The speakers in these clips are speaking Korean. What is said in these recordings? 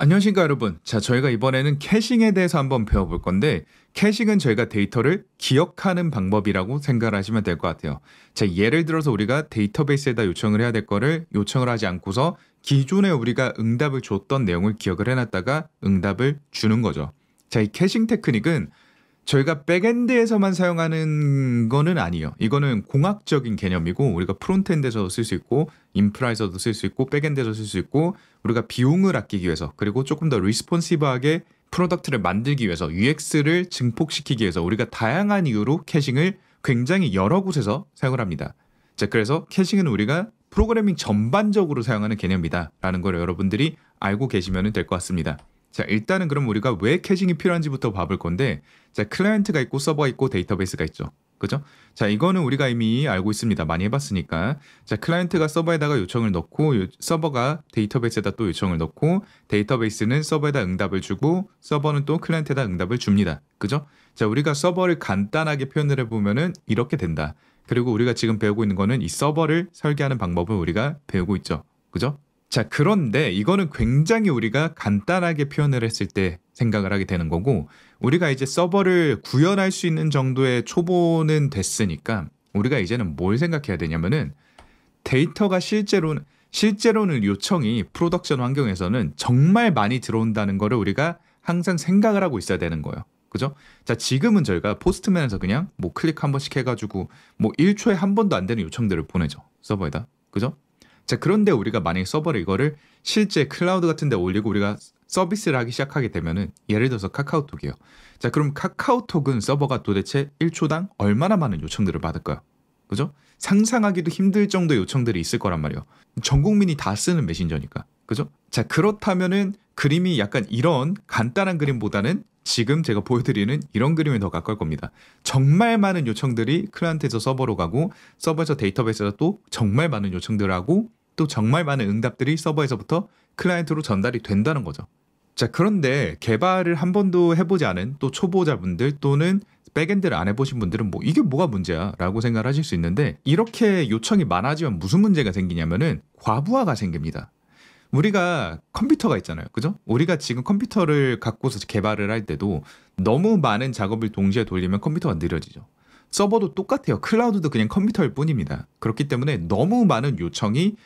안녕하십니까 여러분. 자, 저희가 이번에는 캐싱에 대해서 한번 배워볼 건데, 캐싱은 저희가 데이터를 기억하는 방법이라고 생각을 하시면 될 것 같아요. 자, 예를 들어서 우리가 데이터베이스에다 요청을 해야 될 거를 요청을 하지 않고서 기존에 우리가 응답을 줬던 내용을 기억을 해놨다가 응답을 주는 거죠. 자, 이 캐싱 테크닉은 저희가 백엔드에서만 사용하는 거는 아니에요. 이거는 공학적인 개념이고, 우리가 프론트엔드에서도 쓸 수 있고, 인프라에서도 쓸 수 있고, 백엔드에서 쓸 수 있고, 우리가 비용을 아끼기 위해서, 그리고 조금 더 리스폰시브하게 프로덕트를 만들기 위해서, UX를 증폭시키기 위해서 우리가 다양한 이유로 캐싱을 굉장히 여러 곳에서 사용을 합니다. 자, 그래서 캐싱은 우리가 프로그래밍 전반적으로 사용하는 개념이다 라는 걸 여러분들이 알고 계시면 될 것 같습니다. 자, 일단은 그럼 우리가 왜 캐싱이 필요한지부터 봐볼 건데, 자, 클라이언트가 있고 서버가 있고 데이터베이스가 있죠. 그죠? 자, 이거는 우리가 이미 알고 있습니다. 많이 해봤으니까. 자, 클라이언트가 서버에다가 요청을 넣고, 서버가 데이터베이스에다 또 요청을 넣고, 데이터베이스는 서버에다 응답을 주고, 서버는 또 클라이언트에다 응답을 줍니다. 그죠? 자, 우리가 서버를 간단하게 표현을 해보면은 이렇게 된다. 그리고 우리가 지금 배우고 있는 거는 이 서버를 설계하는 방법을 우리가 배우고 있죠. 그죠? 자, 그런데 이거는 굉장히 우리가 간단하게 표현을 했을 때 생각을 하게 되는 거고, 우리가 이제 서버를 구현할 수 있는 정도의 초보는 됐으니까 우리가 이제는 뭘 생각해야 되냐면은, 데이터가 실제로는 요청이 프로덕션 환경에서는 정말 많이 들어온다는 거를 우리가 항상 생각을 하고 있어야 되는 거예요. 그죠? 자, 지금은 저희가 포스트맨에서 그냥 뭐 클릭 한 번씩 해가지고 뭐 1초에 한 번도 안 되는 요청들을 보내죠. 서버에다. 그죠? 자, 그런데 우리가 만약에 서버를 이거를 실제 클라우드 같은 데 올리고 우리가 서비스를 하기 시작하게 되면은, 예를 들어서 카카오톡이에요. 자, 그럼 카카오톡은 서버가 도대체 1초당 얼마나 많은 요청들을 받을까요? 그죠? 상상하기도 힘들 정도의 요청들이 있을 거란 말이에요. 전 국민이 다 쓰는 메신저니까. 그죠? 자, 그렇다면은 그림이 약간 이런 간단한 그림보다는 지금 제가 보여드리는 이런 그림에 더 가까울 겁니다. 정말 많은 요청들이 클라이언트에서 서버로 가고, 서버에서 데이터베이스에서 또 정말 많은 요청들을 하고, 또 정말 많은 응답들이 서버에서부터 클라이언트로 전달이 된다는 거죠. 자, 그런데 개발을 한 번도 해보지 않은 또 초보자분들 또는 백엔드를 안 해보신 분들은 뭐 이게 뭐가 문제야 라고 생각을 하실 수 있는데, 이렇게 요청이 많아지면 무슨 문제가 생기냐면은 과부하가 생깁니다. 우리가 컴퓨터가 있잖아요. 그죠? 우리가 지금 컴퓨터를 갖고서 개발을 할 때도 너무 많은 작업을 동시에 돌리면 컴퓨터가 느려지죠. 서버도 똑같아요. 클라우드도 그냥 컴퓨터일 뿐입니다. 그렇기 때문에 너무 많은 요청이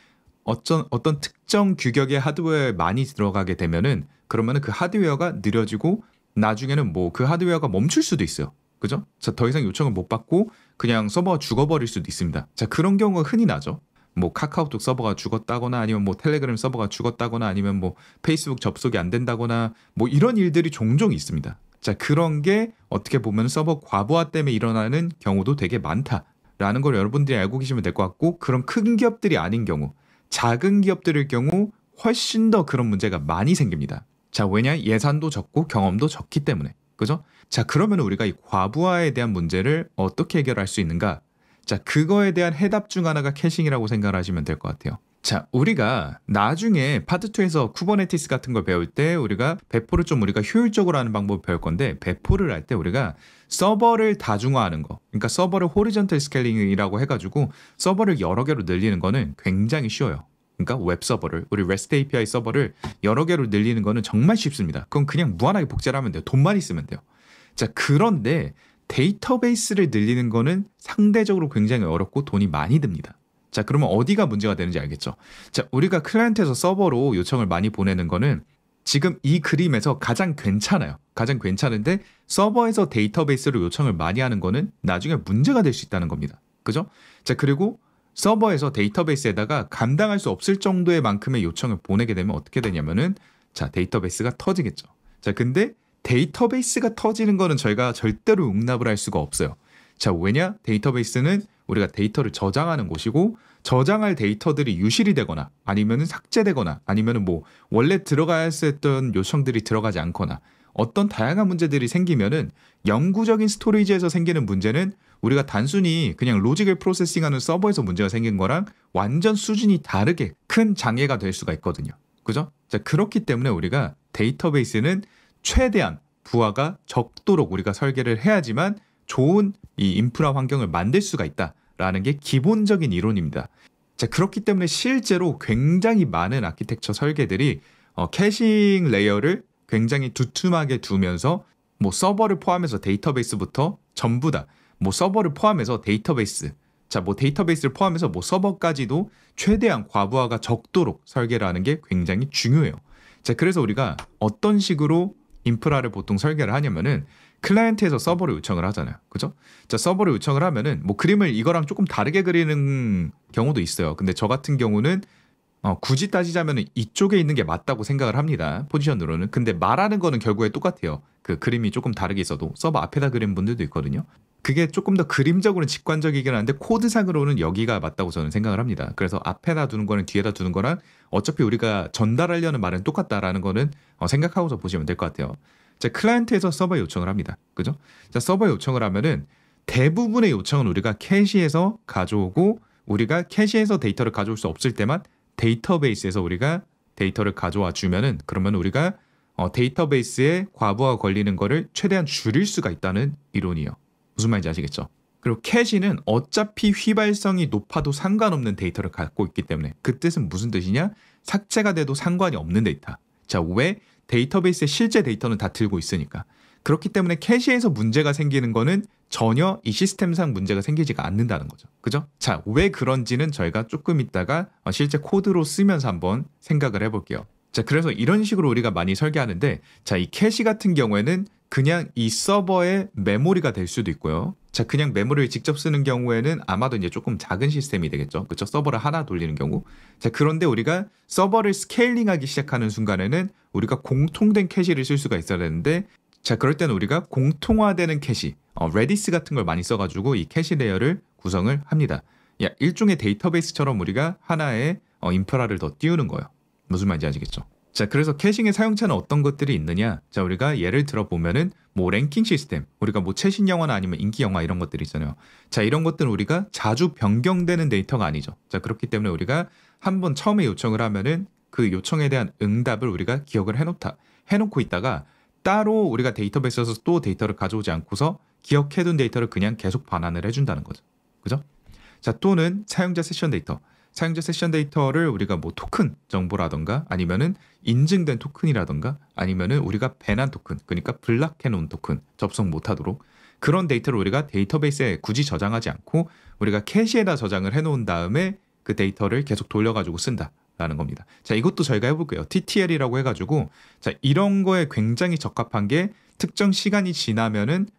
어떤 특정 규격의 하드웨어에 많이 들어가게 되면은, 그러면은 그 하드웨어가 느려지고 나중에는 뭐 그 하드웨어가 멈출 수도 있어요. 그죠? 자, 더 이상 요청을 못 받고 그냥 서버가 죽어버릴 수도 있습니다. 자, 그런 경우가 흔히 나죠. 뭐 카카오톡 서버가 죽었다거나, 아니면 뭐 텔레그램 서버가 죽었다거나, 아니면 뭐 페이스북 접속이 안 된다거나, 뭐 이런 일들이 종종 있습니다. 자, 그런 게 어떻게 보면 서버 과부하 때문에 일어나는 경우도 되게 많다라는 걸 여러분들이 알고 계시면 될 것 같고, 그런 큰 기업들이 아닌 경우, 작은 기업들일 경우 훨씬 더 그런 문제가 많이 생깁니다. 자, 왜냐? 예산도 적고 경험도 적기 때문에. 그죠? 자, 그러면 우리가 이 과부하에 대한 문제를 어떻게 해결할 수 있는가? 자, 그거에 대한 해답 중 하나가 캐싱이라고 생각을 하시면 될 것 같아요. 자, 우리가 나중에 파트 2에서 쿠버네티스 같은 걸 배울 때 우리가 배포를 좀 우리가 효율적으로 하는 방법을 배울 건데, 배포를 할 때 우리가 서버를 다중화하는 거, 그러니까 서버를 호리전털 스케일링이라고 해가지고 서버를 여러 개로 늘리는 거는 굉장히 쉬워요. 그러니까 웹 서버를, 우리 REST API 서버를 여러 개로 늘리는 거는 정말 쉽습니다. 그건 그냥 무한하게 복제를 하면 돼요. 돈만 있으면 돼요. 자, 그런데 데이터베이스를 늘리는 거는 상대적으로 굉장히 어렵고 돈이 많이 듭니다. 자, 그러면 어디가 문제가 되는지 알겠죠? 자, 우리가 클라이언트에서 서버로 요청을 많이 보내는 거는 지금 이 그림에서 가장 괜찮아요. 가장 괜찮은데, 서버에서 데이터베이스로 요청을 많이 하는 거는 나중에 문제가 될 수 있다는 겁니다. 그죠? 자, 그리고 서버에서 데이터베이스에다가 감당할 수 없을 정도의 만큼의 요청을 보내게 되면 어떻게 되냐면은, 자, 데이터베이스가 터지겠죠. 자, 근데 데이터베이스가 터지는 거는 저희가 절대로 용납을 할 수가 없어요. 자, 왜냐? 데이터베이스는 우리가 데이터를 저장하는 곳이고, 저장할 데이터들이 유실이 되거나, 아니면은 삭제되거나, 아니면은 뭐 원래 들어가야 했던 요청들이 들어가지 않거나, 어떤 다양한 문제들이 생기면은, 영구적인 스토리지에서 생기는 문제는 우리가 단순히 그냥 로직을 프로세싱하는 서버에서 문제가 생긴 거랑 완전 수준이 다르게 큰 장애가 될 수가 있거든요. 그죠? 자, 그렇기 때문에 우리가 데이터베이스는 최대한 부하가 적도록 우리가 설계를 해야지만 좋은 이 인프라 환경을 만들 수가 있다라는 게 기본적인 이론입니다. 자, 그렇기 때문에 실제로 굉장히 많은 아키텍처 설계들이 캐싱 레이어를 굉장히 두툼하게 두면서 뭐 서버를 포함해서 데이터베이스부터 전부 다 뭐 서버를 포함해서 데이터베이스, 자, 뭐 데이터베이스를 포함해서 뭐 서버까지도 최대한 과부하가 적도록 설계를 하는 게 굉장히 중요해요. 자, 그래서 우리가 어떤 식으로 인프라를 보통 설계를 하냐면은 클라이언트에서 서버를 요청을 하잖아요. 그죠? 자, 서버를 요청을 하면은 뭐 그림을 이거랑 조금 다르게 그리는 경우도 있어요. 근데 저 같은 경우는 굳이 따지자면 이쪽에 있는 게 맞다고 생각을 합니다. 포지션으로는. 근데 말하는 거는 결국에 똑같아요. 그 그림이 조금 다르게 있어도 서버 앞에다 그린 분들도 있거든요. 그게 조금 더 그림적으로는 직관적이긴 한데 코드상으로는 여기가 맞다고 저는 생각을 합니다. 그래서 앞에다 두는 거는 뒤에다 두는 거랑 어차피 우리가 전달하려는 말은 똑같다라는 거는 생각하고서 보시면 될 것 같아요. 자, 클라이언트에서 서버 요청을 합니다. 그죠? 자, 서버 요청을 하면은 대부분의 요청은 우리가 캐시에서 가져오고 우리가 캐시에서 데이터를 가져올 수 없을 때만 데이터베이스에서 우리가 데이터를 가져와 주면은 그러면 우리가 데이터베이스에 과부하 걸리는 거를 최대한 줄일 수가 있다는 이론이에요. 무슨 말인지 아시겠죠? 그리고 캐시는 어차피 휘발성이 높아도 상관없는 데이터를 갖고 있기 때문에 그 뜻은 무슨 뜻이냐? 삭제가 돼도 상관이 없는 데이터. 자, 왜? 데이터베이스의 실제 데이터는 다 들고 있으니까. 그렇기 때문에 캐시에서 문제가 생기는 거는 전혀 이 시스템상 문제가 생기지가 않는다는 거죠. 그죠? 자, 왜 그런지는 저희가 조금 있다가 실제 코드로 쓰면서 한번 생각을 해볼게요. 자, 그래서 이런 식으로 우리가 많이 설계하는데, 자, 이 캐시 같은 경우에는 그냥 이 서버의 메모리가 될 수도 있고요. 자, 그냥 메모리를 직접 쓰는 경우에는 아마도 이제 조금 작은 시스템이 되겠죠. 그렇죠? 서버를 하나 돌리는 경우. 자, 그런데 우리가 서버를 스케일링하기 시작하는 순간에는 우리가 공통된 캐시를 쓸 수가 있어야 되는데, 자, 그럴 때는 우리가 공통화되는 캐시, 레디스 같은 걸 많이 써가지고 이 캐시 레이어를 구성을 합니다. 야, 일종의 데이터베이스처럼 우리가 하나의 인프라를 더 띄우는 거예요. 무슨 말인지 아시겠죠? 자, 그래서 캐싱의 사용처는 어떤 것들이 있느냐? 자, 우리가 예를 들어 보면은 뭐 랭킹 시스템, 우리가 뭐 최신 영화나 아니면 인기 영화 이런 것들이 있잖아요. 자, 이런 것들은 우리가 자주 변경되는 데이터가 아니죠. 자, 그렇기 때문에 우리가 한번 처음에 요청을 하면은 그 요청에 대한 응답을 우리가 기억을 해놓고 있다가 따로 우리가 데이터베이스에서 또 데이터를 가져오지 않고서 기억해둔 데이터를 그냥 계속 반환을 해준다는 거죠. 그죠? 자, 또는 사용자 세션 데이터. 사용자 세션 데이터를 우리가 뭐 토큰 정보라던가 아니면은 인증된 토큰이라던가 아니면은 우리가 밴한 토큰, 그러니까 블락해 놓은 토큰, 접속 못하도록 그런 데이터를 우리가 데이터베이스에 굳이 저장하지 않고 우리가 캐시에다 저장을 해 놓은 다음에 그 데이터를 계속 돌려가지고 쓴다라는 겁니다. 자, 이것도 저희가 해볼게요. TTL이라고 해가지고 자, 이런 거에 굉장히 적합한 게 특정 시간이 지나면은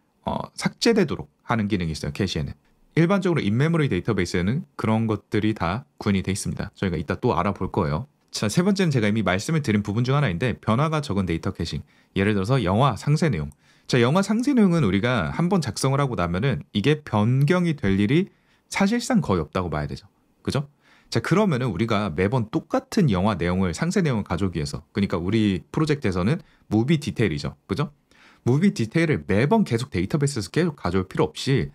삭제되도록 하는 기능이 있어요. 캐시에는. 일반적으로 인메모리 데이터베이스에는 그런 것들이 다 구현이 돼 있습니다. 저희가 이따 또 알아볼 거예요. 자, 세 번째는 제가 이미 말씀을 드린 부분 중 하나인데 변화가 적은 데이터 캐싱. 예를 들어서 영화 상세 내용. 자, 영화 상세 내용은 우리가 한번 작성을 하고 나면은 이게 변경이 될 일이 사실상 거의 없다고 봐야 되죠. 그죠? 자, 그러면은 우리가 매번 똑같은 영화 내용을 상세 내용을 가져오기 위해서, 그러니까 우리 프로젝트에서는 무비 디테일이죠. 그죠? 무비 디테일을 매번 계속 데이터베이스에서 계속 가져올 필요 없이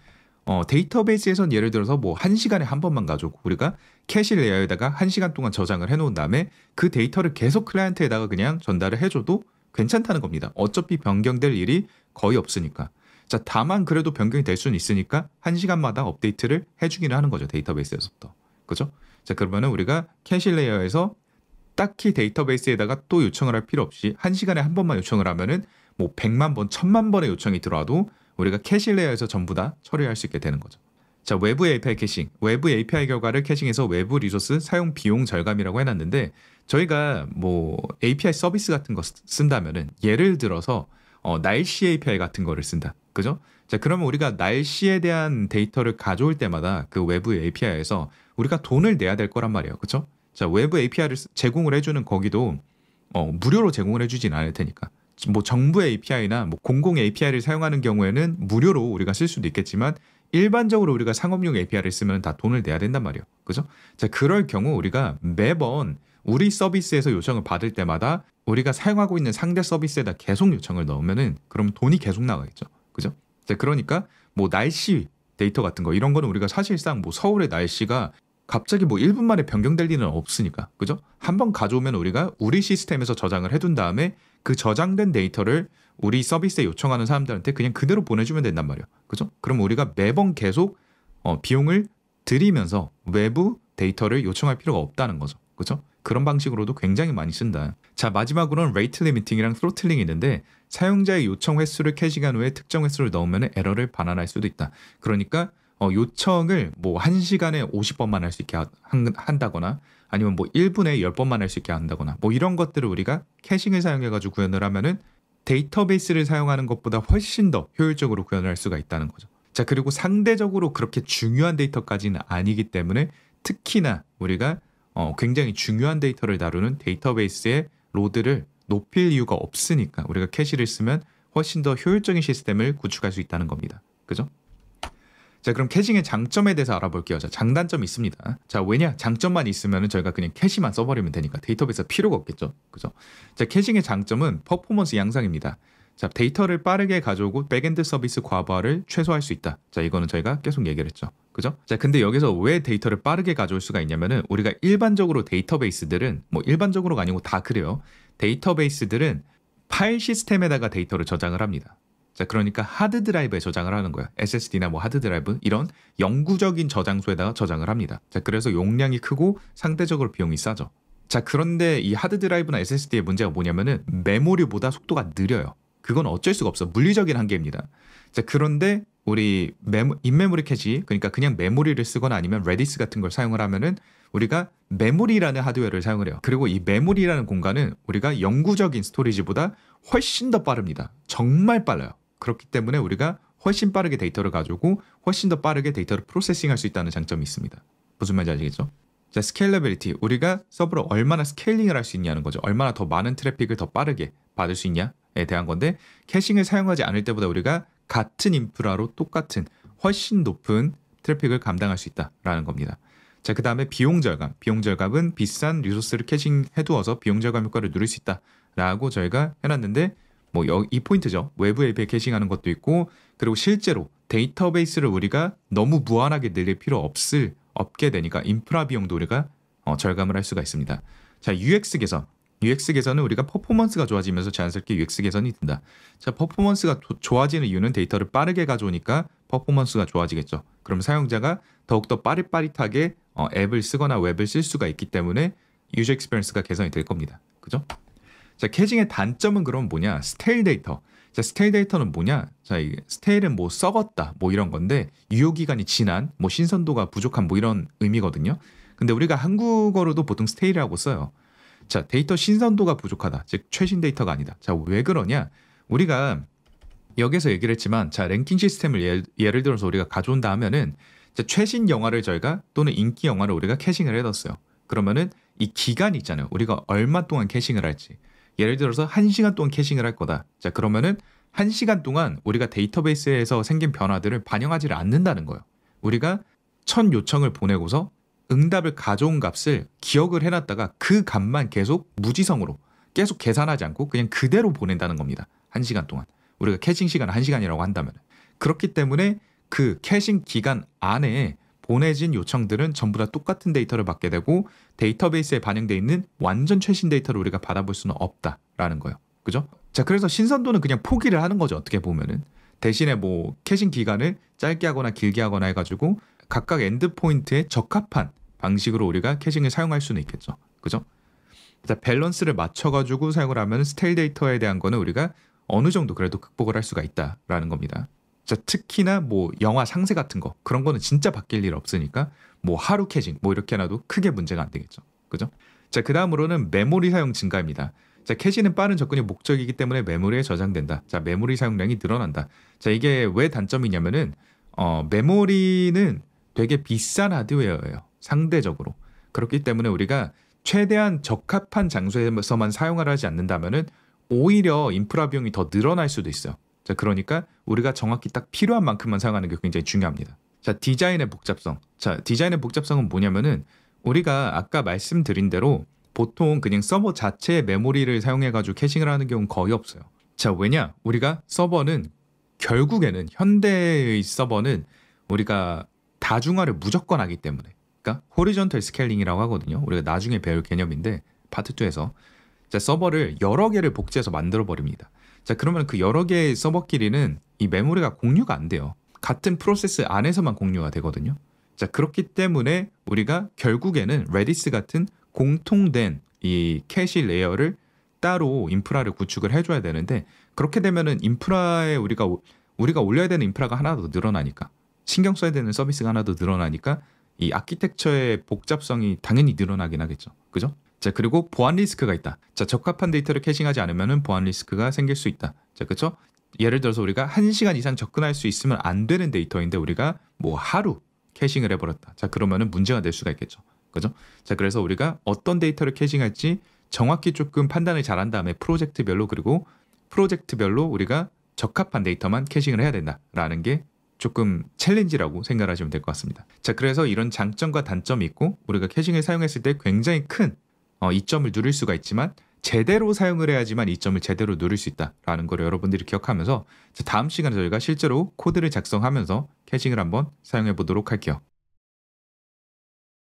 데이터베이스에선 예를 들어서 뭐 1시간에 한 번만 가져오고 우리가 캐시 레이어에다가 1시간 동안 저장을 해놓은 다음에 그 데이터를 계속 클라이언트에다가 그냥 전달을 해줘도 괜찮다는 겁니다. 어차피 변경될 일이 거의 없으니까. 자, 다만 그래도 변경이 될 수는 있으니까 1시간마다 업데이트를 해주기는 하는 거죠. 데이터베이스에서부터. 그죠? 자, 그러면은 우리가 캐시 레이어에서 딱히 데이터베이스에다가 또 요청을 할 필요 없이 1시간에 한 번만 요청을 하면은 뭐 100만 번, 1000만 번의 요청이 들어와도 우리가 캐시 레이어에서 전부 다 처리할 수 있게 되는 거죠. 자, 외부 API 캐싱. 외부 API 결과를 캐싱해서 외부 리소스 사용 비용 절감이라고 해놨는데 저희가 뭐 API 서비스 같은 거 쓴다면은 예를 들어서 날씨 API 같은 거를 쓴다. 그죠? 자, 그러면 우리가 날씨에 대한 데이터를 가져올 때마다 그 외부 API에서 우리가 돈을 내야 될 거란 말이에요. 그죠? 자, 외부 API를 제공을 해주는 거기도 무료로 제공을 해주진 않을 테니까. 뭐 정부의 API나 뭐 공공 API를 사용하는 경우에는 무료로 우리가 쓸 수도 있겠지만 일반적으로 우리가 상업용 API를 쓰면 다 돈을 내야 된단 말이에요. 그죠? 자, 그럴 경우 우리가 매번 우리 서비스에서 요청을 받을 때마다 우리가 사용하고 있는 상대 서비스에다 계속 요청을 넣으면은 그럼 돈이 계속 나가겠죠. 그죠? 자, 그러니까 뭐 날씨 데이터 같은 거 이런 거는 우리가 사실상 뭐 서울의 날씨가 갑자기 뭐 1분 만에 변경될 일은 없으니까. 그죠? 한번 가져오면 우리가 우리 시스템에서 저장을 해둔 다음에 그 저장된 데이터를 우리 서비스에 요청하는 사람들한테 그냥 그대로 보내주면 된단 말이에요. 그죠? 그럼 우리가 매번 계속 비용을 들이면서 외부 데이터를 요청할 필요가 없다는 거죠. 그죠? 그런 방식으로도 굉장히 많이 쓴다. 자, 마지막으로는 레이트 리미팅이랑 스로틀링이 있는데 사용자의 요청 횟수를 캐싱한 후에 특정 횟수를 넣으면 에러를 반환할 수도 있다. 그러니까 요청을 뭐 1시간에 50번만 할 수 있게 한다거나 아니면 뭐 1분에 10번만 할 수 있게 한다거나 뭐 이런 것들을 우리가 캐싱을 사용해가지고 구현을 하면은 데이터베이스를 사용하는 것보다 훨씬 더 효율적으로 구현을 할 수가 있다는 거죠. 자, 그리고 상대적으로 그렇게 중요한 데이터까지는 아니기 때문에 특히나 우리가 굉장히 중요한 데이터를 다루는 데이터베이스의 로드를 높일 이유가 없으니까 우리가 캐시를 쓰면 훨씬 더 효율적인 시스템을 구축할 수 있다는 겁니다. 그죠? 자, 그럼 캐싱의 장점에 대해서 알아볼게요. 자, 장단점이 있습니다. 자, 왜냐? 장점만 있으면 저희가 그냥 캐시만 써버리면 되니까 데이터베이스가 필요가 없겠죠. 그죠? 자, 캐싱의 장점은 퍼포먼스 향상입니다. 자, 데이터를 빠르게 가져오고 백엔드 서비스 과부하를 최소화할 수 있다. 자, 이거는 저희가 계속 얘기를 했죠. 그죠? 자, 근데 여기서 왜 데이터를 빠르게 가져올 수가 있냐면은 우리가 일반적으로 데이터베이스들은 뭐 일반적으로가 아니고 다 그래요. 데이터베이스들은 파일 시스템에다가 데이터를 저장을 합니다. 자, 그러니까 하드 드라이브에 저장을 하는 거야. SSD나 뭐 하드 드라이브 이런 영구적인 저장소에다가 저장을 합니다. 자, 그래서 용량이 크고 상대적으로 비용이 싸죠. 자, 그런데 이 하드 드라이브나 SSD의 문제가 뭐냐면은 메모리보다 속도가 느려요. 그건 어쩔 수가 없어. 물리적인 한계입니다. 자, 그런데 우리 인메모리 캐시, 그러니까 그냥 메모리를 쓰거나 아니면 레디스 같은 걸 사용을 하면은 우리가 메모리라는 하드웨어를 사용을 해요. 그리고 이 메모리라는 공간은 우리가 영구적인 스토리지보다 훨씬 더 빠릅니다. 정말 빨라요. 그렇기 때문에 우리가 훨씬 빠르게 데이터를 가지고 훨씬 더 빠르게 데이터를 프로세싱할 수 있다는 장점이 있습니다. 무슨 말인지 아시겠죠? 자, 스케일러빌리티. 우리가 서버를 얼마나 스케일링을 할 수 있냐는 거죠. 얼마나 더 많은 트래픽을 더 빠르게 받을 수 있냐에 대한 건데 캐싱을 사용하지 않을 때보다 우리가 같은 인프라로 똑같은 훨씬 높은 트래픽을 감당할 수 있다라는 겁니다. 자, 그 다음에 비용 절감. 비용 절감은 비싼 리소스를 캐싱해두어서 비용 절감 효과를 누릴 수 있다라고 저희가 해놨는데 뭐 이 포인트죠. 외부 API 캐싱하는 것도 있고 그리고 실제로 데이터베이스를 우리가 너무 무한하게 늘릴 필요 없게 되니까 인프라 비용도 우리가 절감을 할 수가 있습니다. 자, UX 개선. UX 개선은 우리가 퍼포먼스가 좋아지면서 자연스럽게 UX 개선이 된다. 자, 퍼포먼스가 좋아지는 이유는 데이터를 빠르게 가져오니까 퍼포먼스가 좋아지겠죠. 그럼 사용자가 더욱더 빠릿빠릿하게 앱을 쓰거나 웹을 쓸 수가 있기 때문에 유저 익스피리언스가 개선이 될 겁니다. 그죠? 자, 캐싱의 단점은 그럼 뭐냐? 스테일 데이터. 자, 스테일 데이터는 뭐냐? 자, 이 스테일은 뭐 썩었다, 뭐 이런 건데 유효기간이 지난, 뭐 신선도가 부족한 뭐 이런 의미거든요. 근데 우리가 한국어로도 보통 스테일이라고 써요. 자, 데이터 신선도가 부족하다. 즉 최신 데이터가 아니다. 자, 왜 그러냐? 우리가 여기서 얘기를 했지만 자, 랭킹 시스템을 예를 들어서 우리가 가져온다 하면은 자, 최신 영화를 저희가 또는 인기 영화를 우리가 캐싱을 해뒀어요. 그러면은 이 기간이 있잖아요. 우리가 얼마 동안 캐싱을 할지. 예를 들어서 1시간 동안 캐싱을 할 거다. 자, 그러면은 1시간 동안 우리가 데이터베이스에서 생긴 변화들을 반영하지를 않는다는 거예요. 우리가 1000 요청을 보내고서 응답을 가져온 값을 기억을 해놨다가 그 값만 계속 무지성으로 계속 계산하지 않고 그냥 그대로 보낸다는 겁니다. 1시간 동안. 우리가 캐싱 시간을 1시간이라고 한다면. 그렇기 때문에 그 캐싱 기간 안에 보내진 요청들은 전부 다 똑같은 데이터를 받게 되고 데이터베이스에 반영되어 있는 완전 최신 데이터를 우리가 받아볼 수는 없다라는 거예요. 그죠? 자, 그래서 신선도는 그냥 포기를 하는 거죠. 어떻게 보면은. 대신에 뭐 캐싱 기간을 짧게 하거나 길게 하거나 해가지고 각각 엔드포인트에 적합한 방식으로 우리가 캐싱을 사용할 수는 있겠죠. 그죠? 자, 밸런스를 맞춰가지고 사용을 하면 스테일 데이터에 대한 거는 우리가 어느 정도 그래도 극복을 할 수가 있다라는 겁니다. 자, 특히나 뭐 영화 상세 같은 거 그런 거는 진짜 바뀔 일 없으니까 뭐 하루 캐싱 뭐 이렇게 해놔도 크게 문제가 안 되겠죠. 그죠? 자, 그 다음으로는 메모리 사용 증가입니다. 자, 캐시는 빠른 접근이 목적이기 때문에 메모리에 저장된다. 자, 메모리 사용량이 늘어난다. 자, 이게 왜 단점이냐면은 메모리는 되게 비싼 하드웨어예요. 상대적으로. 그렇기 때문에 우리가 최대한 적합한 장소에서만 사용을 하지 않는다면은 오히려 인프라 비용이 더 늘어날 수도 있어요. 자, 그러니까 우리가 정확히 딱 필요한 만큼만 사용하는 게 굉장히 중요합니다. 자, 디자인의 복잡성. 자, 디자인의 복잡성은 뭐냐면은 우리가 아까 말씀드린 대로 보통 그냥 서버 자체의 메모리를 사용해가지고 캐싱을 하는 경우는 거의 없어요. 자, 왜냐? 우리가 서버는 결국에는 현대의 서버는 우리가 다중화를 무조건 하기 때문에, 그러니까 호리존털 스케일링이라고 하거든요. 우리가 나중에 배울 개념인데 파트 2에서 자, 서버를 여러 개를 복제해서 만들어 버립니다. 자, 그러면 그 여러 개의 서버끼리는 이 메모리가 공유가 안 돼요. 같은 프로세스 안에서만 공유가 되거든요. 자, 그렇기 때문에 우리가 결국에는 레디스 같은 공통된 이 캐시 레이어를 따로 인프라를 구축을 해줘야 되는데 그렇게 되면은 인프라에 우리가 올려야 되는 인프라가 하나 더 늘어나니까 신경 써야 되는 서비스가 하나 더 늘어나니까 이 아키텍처의 복잡성이 당연히 늘어나긴 하겠죠. 그죠? 자, 그리고 보안 리스크가 있다. 자, 적합한 데이터를 캐싱하지 않으면은 보안 리스크가 생길 수 있다. 자, 그렇죠? 예를 들어서 우리가 1시간 이상 접근할 수 있으면 안 되는 데이터인데 우리가 뭐 하루 캐싱을 해버렸다. 자, 그러면은 문제가 될 수가 있겠죠. 그죠? 자, 그래서 우리가 어떤 데이터를 캐싱할지 정확히 조금 판단을 잘한 다음에 프로젝트별로 그리고 프로젝트별로 우리가 적합한 데이터만 캐싱을 해야 된다라는 게 조금 챌린지라고 생각하시면 될 것 같습니다. 자, 그래서 이런 장점과 단점이 있고 우리가 캐싱을 사용했을 때 굉장히 큰 이점을 누릴 수가 있지만 제대로 사용을 해야지만 이점을 제대로 누릴 수 있다라는 걸 여러분들이 기억하면서 다음 시간에 저희가 실제로 코드를 작성하면서 캐싱을 한번 사용해 보도록 할게요.